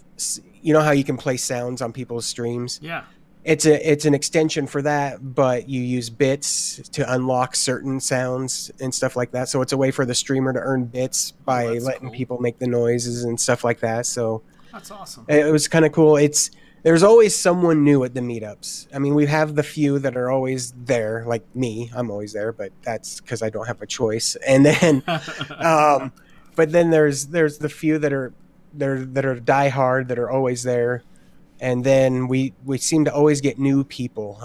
you know how you can play sounds on people's streams. Yeah. It's an extension for that, but you use bits to unlock certain sounds and stuff like that. So it's a way for the streamer to earn bits by letting people make the noises and stuff like that. So that's awesome. It was kind of cool. There's always someone new at the meetups. I mean, we have the few that are always there, like me. I'm always there, but that's because I don't have a choice. And then, but then there's the few that are diehard, that are always there. And then we seem to always get new people.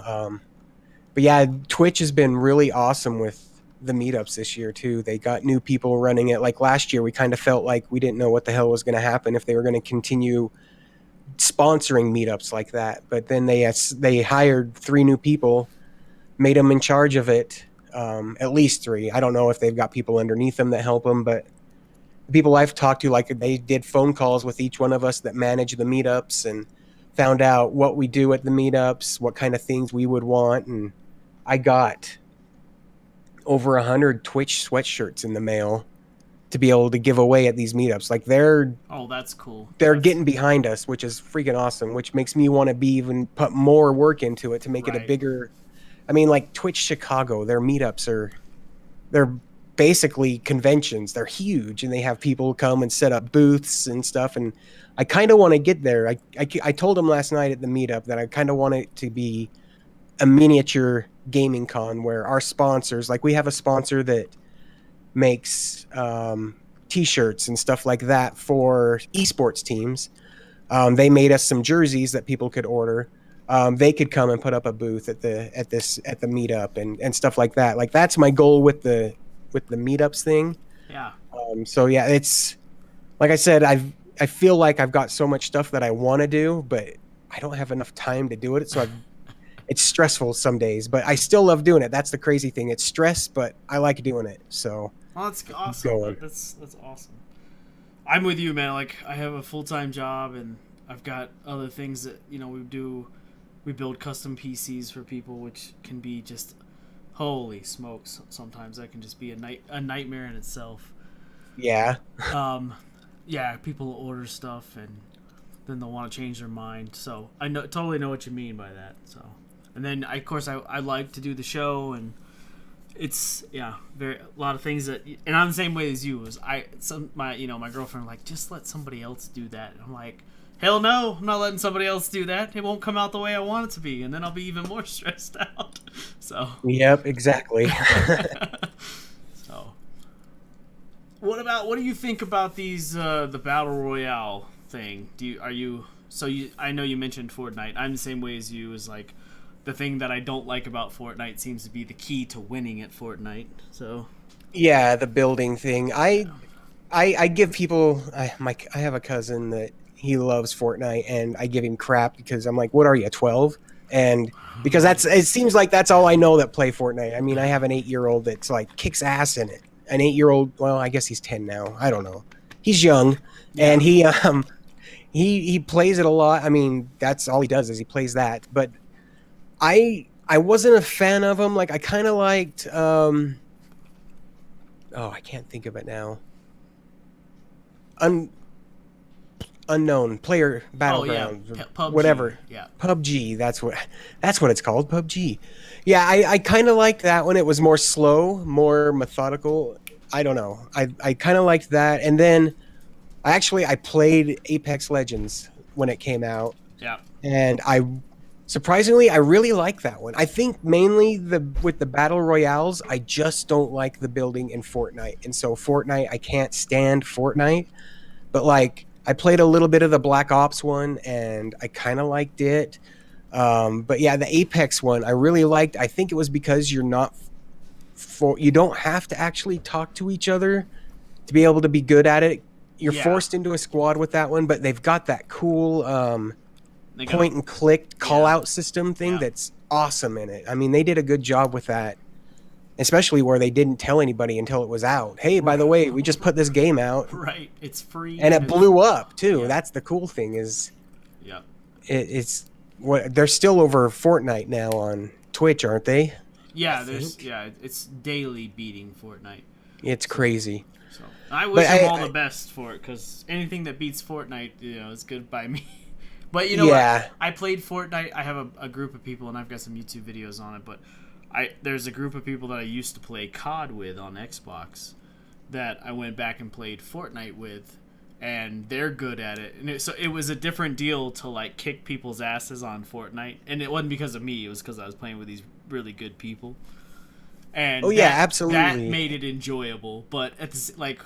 But yeah, Twitch has been really awesome with the meetups this year too. They got new people running it. Like last year, we kind of felt like we didn't know what the hell was going to happen, if they were going to continue sponsoring meetups like that. But then they hired 3 new people, made them in charge of it. At least 3. I don't know if they've got people underneath them that help them, but the people I've talked to, like, they did phone calls with each one of us that manage the meetups and found out what we do at the meetups, what kind of things we would want. And I got over 100 Twitch sweatshirts in the mail to be able to give away at these meetups. Like that's cool. They're getting behind us, which is freaking awesome, which makes me want to even put more work into it to make it a bigger. I mean, like Twitch Chicago, their meetups they're basically conventions. They're huge, and they have people come and set up booths and stuff. And I kind of want to get there. I told them last night at the meetup that I kind of want it to be a miniature gaming con where our sponsors, like we have a sponsor that makes t-shirts and stuff like that for esports teams. They made us some jerseys that people could order. They could come and put up a booth at the meetup and stuff like that. Like that's my goal with the meetups thing. Yeah. So yeah, it's like I said, I feel like I've got so much stuff that I want to do, but I don't have enough time to do it. So it's stressful some days, but I still love doing it. That's the crazy thing. It's stress, but I like doing it. So that's awesome. That's awesome. I'm with you, man. Like I have a full-time job and I've got other things that, we do. We build custom PCs for people, which can be just holy smokes. Sometimes that can just be a nightmare in itself. Yeah. Yeah, people order stuff and then they'll want to change their mind. So I totally know what you mean by that. So, and then of course I like to do the show, and it's a lot of things that, and I'm the same way as you. My girlfriend like, just let somebody else do that. And I'm like, hell no, I'm not letting somebody else do that. It won't come out the way I want it to be, and then I'll be even more stressed out. So. Yep, exactly. So. What do you think about these the battle royale thing? I know you mentioned Fortnite. I'm the same way as you. Is like the thing that I don't like about Fortnite seems to be the key to winning at Fortnite. So. Yeah, the building thing. I give people. I have a cousin that he loves Fortnite, and I give him crap because I'm like, what are you, 12? And because it seems like that's all I know that play Fortnite. I mean, I have an 8-year-old that's like kicks ass in it. An 8-year-old, well, I guess he's 10 now. I don't know. He's young, and he plays it a lot. I mean, that's all he does is he plays that. But I wasn't a fan of him. Like I kind of liked. I can't think of it now. Unknown player battleground, PUBG. Whatever. Yeah, PUBG. That's what it's called. PUBG. Yeah, I kind of liked that one. It was more slow, more methodical. I don't know. I kind of liked that. And then I played Apex Legends when it came out. Yeah. And surprisingly, I really like that one. I think mainly with the battle royales, I just don't like the building in Fortnite. And so Fortnite, I can't stand Fortnite. But like I played a little bit of the Black Ops one, and I kind of liked it. But yeah, the Apex one I really liked. I think it was because you don't have to actually talk to each other to be able to be good at it. You're Yeah. forced into a squad with that one, but they've got that cool They got- point and click call Yeah. out system thing Yeah. that's awesome in it. I mean, they did a good job with that, especially where they didn't tell anybody until it was out. Hey, by the way, we just put this game out, Right. It's free. and it it's- blew up too. Yeah. That's the cool thing is Yeah. it's what they're still over Fortnite now on Twitch, aren't they? Yeah, think. it's daily beating Fortnite. It's crazy. So I wish But them all the best for it, because anything that beats Fortnite, is good by me. But you know Yeah. what? I played Fortnite. I have a group of people, and I've got some YouTube videos on it. But there's a group of people that I used to play COD with on Xbox that I went back and played Fortnite with, and they're good at it. And so it was a different deal to like kick people's asses on Fortnite, and it wasn't because of me. It was because I was playing with these really good people. And Absolutely. that made it enjoyable. But at the, like,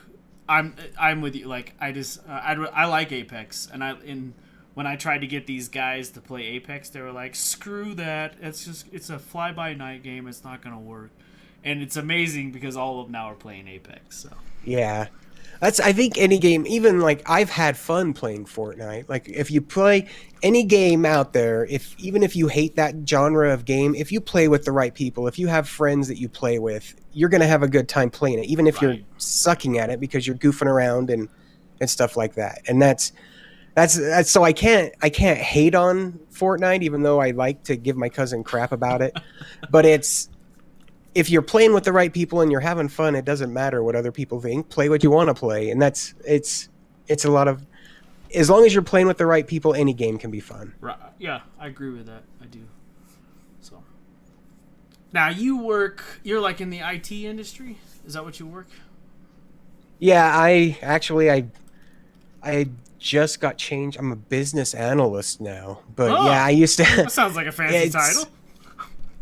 I'm with you. Like I like Apex, and when I tried to get these guys to play Apex, they were like, "Screw that! It's a fly-by-night game. It's not gonna work." And it's amazing because all of them now are playing Apex. So Yeah. I think any game, even like I've had fun playing Fortnite. Like if you play any game out there, even if you hate that genre of game, if you play with the right people, if you have friends that you play with, you're going to have a good time playing it, even if you're Right. sucking at it because you're goofing around and stuff like that. And that's so I can't hate on Fortnite, even though I like to give my cousin crap about it. But if you're playing with the right people and you're having fun, it doesn't matter what other people think. Play what you want to play, and it's a lot of, as long as you're playing with the right people, any game can be fun. right, yeah, I agree with that. I do. So now you're like in the IT industry. Is that what you work? Yeah, I just got changed. I'm a business analyst now, but Oh. yeah, I used to. That sounds like a fancy It's- title.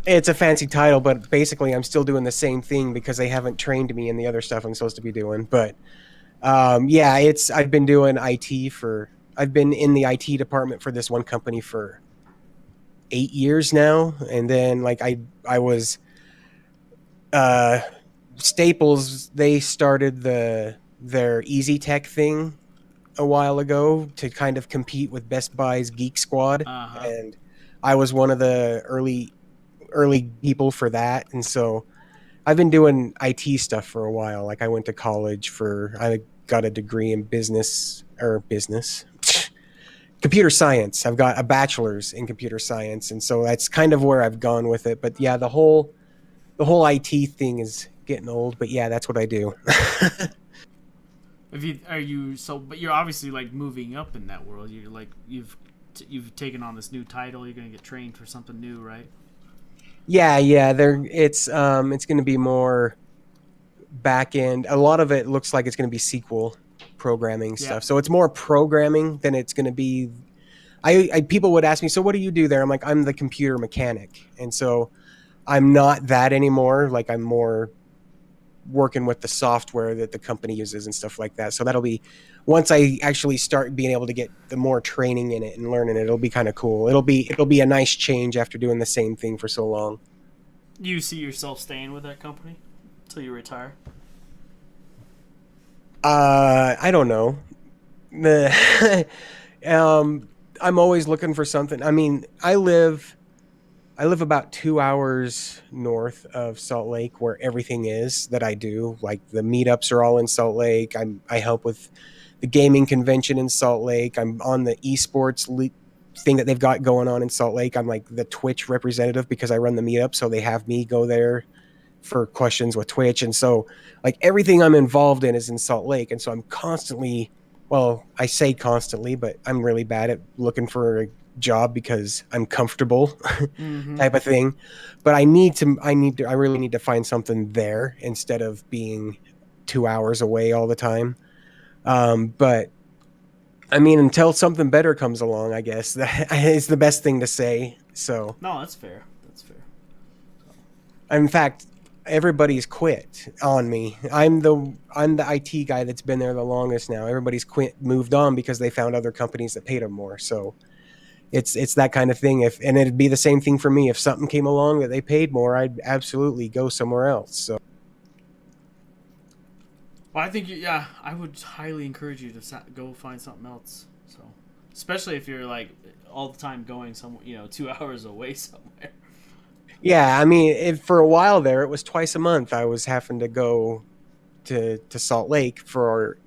It's a fancy title, but basically I'm still doing the same thing because they haven't trained me in the other stuff I'm supposed to be doing. But I've been doing I've been in the IT department for this one company for 8 years now, and then like I was Staples. They started their Easy Tech thing a while ago to kind of compete with Best Buy's Geek Squad, Uh-huh. and I was one of the early people for that. And so I've been doing IT stuff for a while. Like I went to college I got a degree in computer science. I've got a bachelor's in computer science, and so that's kind of where I've gone with it. But yeah, the whole IT thing is getting old, but yeah, that's what I do. But you're obviously like moving up in that world. You're like you've taken on this new title. You're gonna get trained for something new, right? Yeah, it's going to be more back end. A lot of it looks like it's going to be SQL programming stuff. Yeah. So it's more programming than it's going to be. People would ask me, so what do you do there? I'm like, I'm the computer mechanic, and so I'm not that anymore. Like I'm more working with the software that the company uses and stuff like that. So that'll be, once I actually start being able to get the more training in it and learning it, it'll be kind of cool. It'll be a nice change after doing the same thing for so long. You see yourself staying with that company until you retire? I don't know. I'm always looking for something. I mean, I live about 2 hours north of Salt Lake, where everything is that I do. Like the meetups are all in Salt Lake. I help with the gaming convention in Salt Lake. I'm on the esports thing that they've got going on in Salt Lake. I'm like the Twitch representative because I run the meetup, so they have me go there for questions with Twitch. And so like everything I'm involved in is in Salt Lake, and so I'm constantly, well, I say constantly, but I'm really bad at looking for a job because I'm comfortable type of thing. But I really need to find something there instead of being 2 hours away all the time. But I mean, until something better comes along, I guess that is the best thing to say. So No, that's fair. That's fair. in fact, everybody's quit on me. I'm the IT guy that's been there the longest now. Everybody's quit, moved on because they found other companies that paid them more. So it's that kind of thing. And it'd be the same thing for me if something came along that they paid more, I'd absolutely go somewhere else. So Well, I think yeah, I would highly encourage you to go find something else. So, especially if you're like all the time going somewhere, 2 hours away somewhere. yeah, I mean, for a while there, it was twice a month. I was having to go to Salt Lake for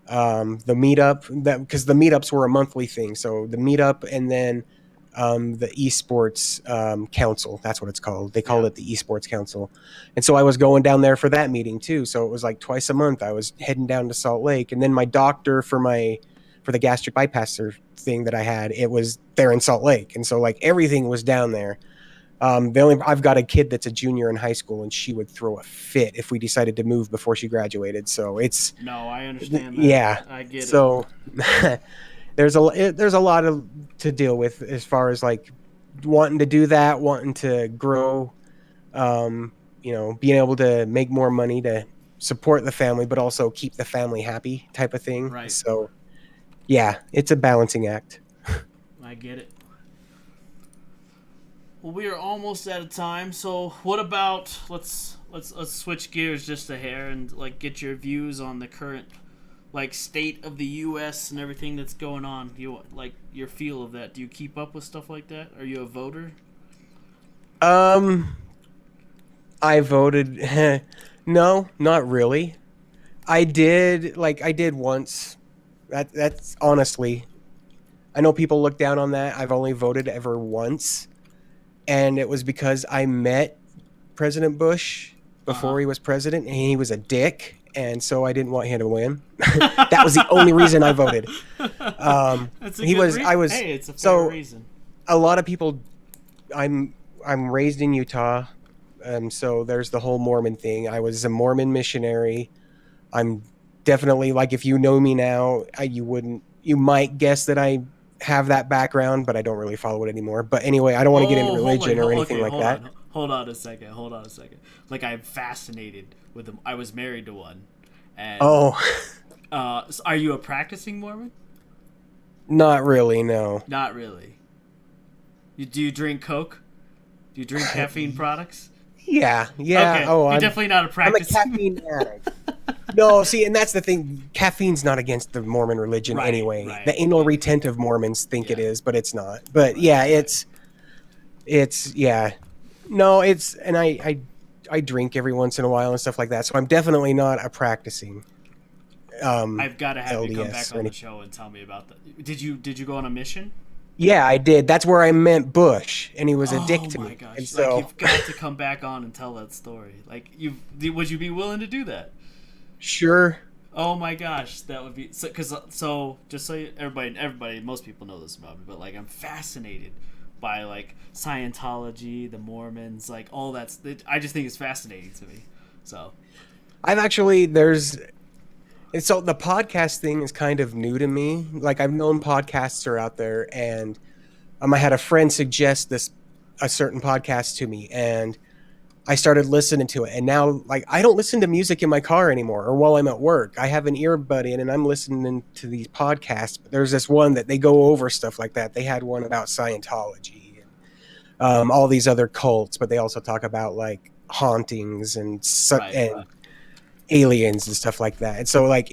the meetup, that because the meetups were a monthly thing. So the meetup, and then the esports council. That's what it's called. They called Yeah. it the esports council. And so I was going down there for that meeting too. So it was like twice a month. I was heading down to Salt Lake, and then my doctor for the gastric bypass thing that I had, it was there in Salt Lake, and so like everything was down there. I've got a kid that's a junior in high school, and she would throw a fit if we decided to move before she graduated. So it's No, I understand that. yeah. I get So there's a lot to deal with as far as like wanting to do that, wanting to grow, being able to make more money to support the family, but also keep the family happy type of thing. Right. So yeah, it's a balancing act. I get it. Well, we are almost out of time. So, what about let's switch gears just a hair and like get your views on the current like state of the U.S. and everything that's going on. You like your feel of that? Do you keep up with stuff like that? Are you a voter? I voted. No, not really. I did once. That's honestly, I know people look down on that. I've only voted ever once, and it was because I met President Bush before he was president, and he was a dick, and so I didn't want him to win. That was the only reason I voted. That's a He good was. reason. I was. Hey, it's a fair So reason. a lot of people. I'm raised in Utah, so there's the whole Mormon thing. I was a Mormon missionary. I'm definitely like, if you know me now, you might guess that I have that background, but I don't really follow it anymore. But anyway, I don't want to get into religion or anything like that. Hold on a second. Like, I'm fascinated with them. I was married to one. And, Oh, so are you a practicing Mormon? not really, no. Not really. Do you drink Coke? Do you drink caffeine products? Yeah. Okay. Oh, You're definitely not a I'm a practicing. caffeine addict. No, see, and that's the thing. Caffeine's not against the Mormon religion anyway. Right. The anal retentive Mormons think it is, but it's not. But yeah, it's yeah. No, and I drink every once in a while and stuff like that. So I'm definitely not a practicing. I've got to have you come LDS back or on the show and tell me about that. Did you go on a mission? Yeah, I did. That's where I met Bush, and he was a dick to me. Oh my gosh! And so Like, you've got to come back on and tell that story. Like, would you be willing to do that? sure. Oh my gosh, that would be so. Just so everybody, most people know this about me, but like, I'm fascinated by like Scientology, the Mormons, like all that. I just think it's fascinating to me. So, I've actually and so the podcast thing is kind of new to me. Like, I've known podcasts are out there, and I had a friend suggest a certain podcast to me, and I started listening to it. And now, like, I don't listen to music in my car anymore or while I'm at work. I have an earbud in, and I'm listening to these podcasts. But there's this one that they go over stuff like that. They had one about Scientology and all these other cults, but they also talk about like hauntings and aliens and stuff like that. And so like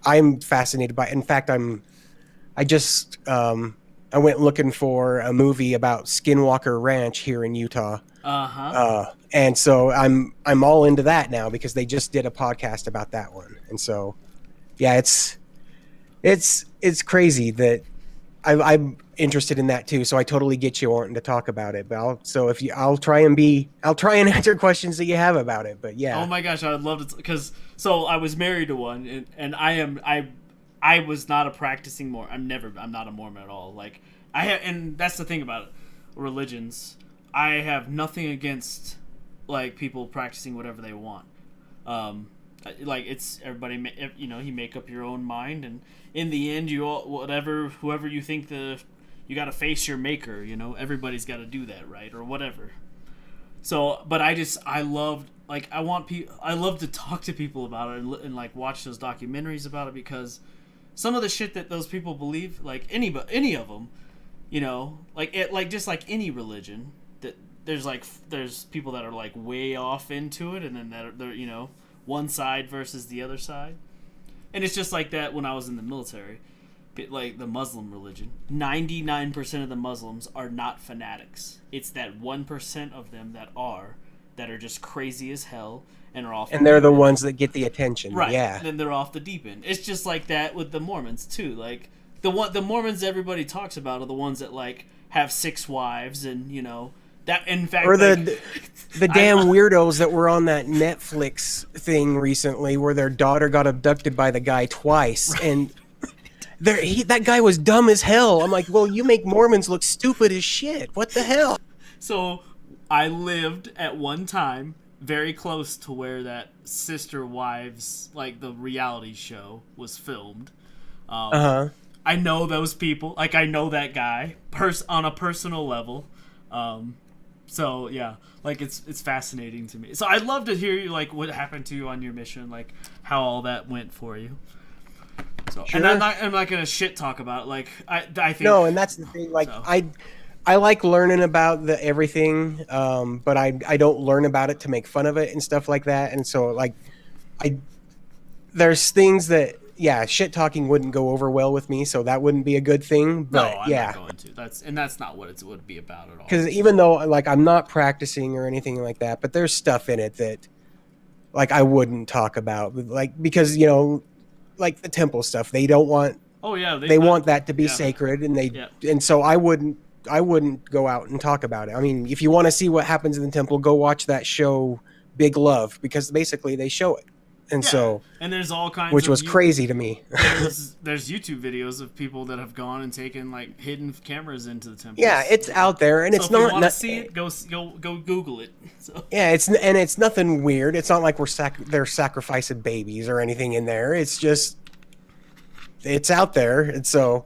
I'm fascinated by it. In fact, I just I went looking for a movie about Skinwalker Ranch here in Utah. And so I'm all into that now because they just did a podcast about that one. And so yeah, it's crazy that I'm interested in that too. So I totally get you wanting to talk about it. But I'll try and answer questions that you have about it. But yeah. oh my gosh, I would love to because so I was married to one, and I was not a practicing Mormon. I'm not a Mormon at all. Like and that's the thing about religions. I have nothing against like people practicing whatever they want. Like it's everybody, you make up your own mind, and in the end, whoever you think you got to face your maker. Everybody's got to do that, right, or whatever. So, but I loved, like, I love to talk to people about it and like watch those documentaries about it, because some of the shit that those people believe, like any of them, you know, like it, like just like any religion, that there's people that are like way off into it, and then they're you know, one side versus the other side, and it's just like that when I was in the military. Like the Muslim religion, 99% of the Muslims are not fanatics. It's that 1% of them that are just crazy as hell and are off. And they're the ones that get the attention, right? Yeah. Then they're off the deep end. It's just like that with the Mormons too. Like the Mormons everybody talks about are the ones that like have 6 wives, and you know that, in fact, or like, the damn weirdos that were on that Netflix thing recently, where their daughter got abducted by the guy twice, right. And that guy was dumb as hell. I'm like, well, you make Mormons look stupid as shit. What the hell? So I lived at one time very close to where that Sister Wives, like the reality show, was filmed. I know those people. Like, I know that guy on a personal level. So yeah, like it's fascinating to me. So I'd love to hear you, like, what happened to you on your mission, like how all that went for you. So, sure. And I'm not gonna shit talk about it. Like I think no, and that's the thing. Like so. I like learning about everything, but I don't learn about it to make fun of it and stuff like that. And so like there's things that shit talking wouldn't go over well with me, so that wouldn't be a good thing. But no, I'm not going to. That's not what it would be about at all. Because even though like I'm not practicing or anything like that, but there's stuff in it that like I wouldn't talk about, like because you know. Like the temple stuff, they don't want. Oh yeah, they want that to be sacred, and and so I wouldn't go out and talk about it. I mean, if you want to see what happens in the temple, go watch that show, Big Love, because basically they show it, and so and there's all kinds, which was crazy to me. there's YouTube videos of people that have gone and taken like hidden cameras into the temple. Yeah, it's out there, and so it's not. If you want to see it, go Google it. So. Yeah, it's nothing weird. It's not like they're sacrificing babies or anything in there. It's just it's out there, and so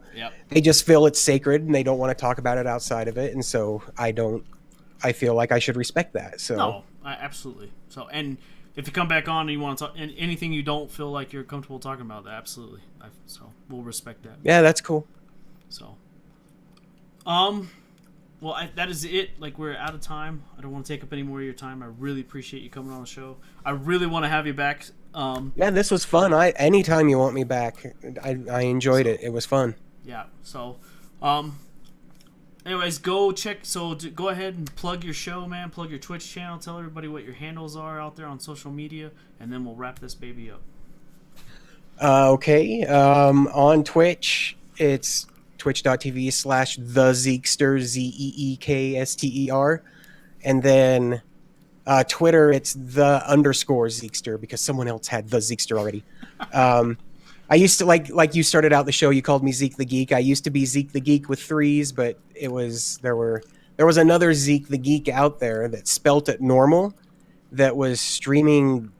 they just feel it's sacred, and they don't want to talk about it outside of it, and so I feel like I should respect that. So no, absolutely. So and. If you come back on and you want to talk, and anything you don't feel like you're comfortable talking about, absolutely. So we'll respect that. Yeah, that's cool. So, well, that is it. Like, we're out of time. I don't want to take up any more of your time. I really appreciate you coming on the show. I really want to have you back. Yeah, this was fun. Anytime you want me back, I enjoyed it. It was fun. Yeah. So, anyways, go check. So go ahead and plug your show, man. Plug your Twitch channel. Tell everybody what your handles are out there on social media, and then we'll wrap this baby up. Okay. On Twitch, it's twitch.tv/the.zeekster, ZEEKSTER, and then Twitter, it's the_Zeekster, because someone else had the Zeekster already. I used to like you started out the show. You called me Zeke the Geek. I used to be Zeke the Geek with 3s, but there was another Zeke the Geek out there that spelt it normal, that was streaming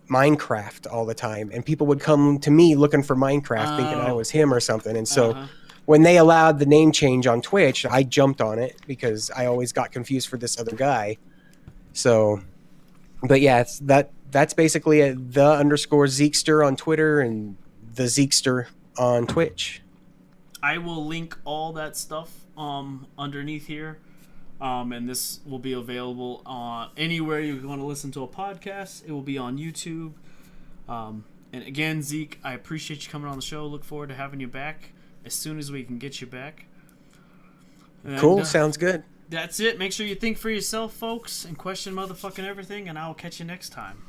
Minecraft all the time, and people would come to me looking for Minecraft, thinking I was him or something. And so when they allowed the name change on Twitch, I jumped on it because I always got confused for this other guy. So, but yeah, that's basically the_Zeekster on Twitter and the Zeekster on Twitch. I will link all that stuff underneath here, and this will be available anywhere you want to listen to a podcast. It will be on YouTube. And again, Zeke, I appreciate you coming on the show. Look forward to having you back as soon as we can get you back. And, cool, sounds good. That's it. Make sure you think for yourself, folks, and question motherfucking everything, and I'll catch you next time.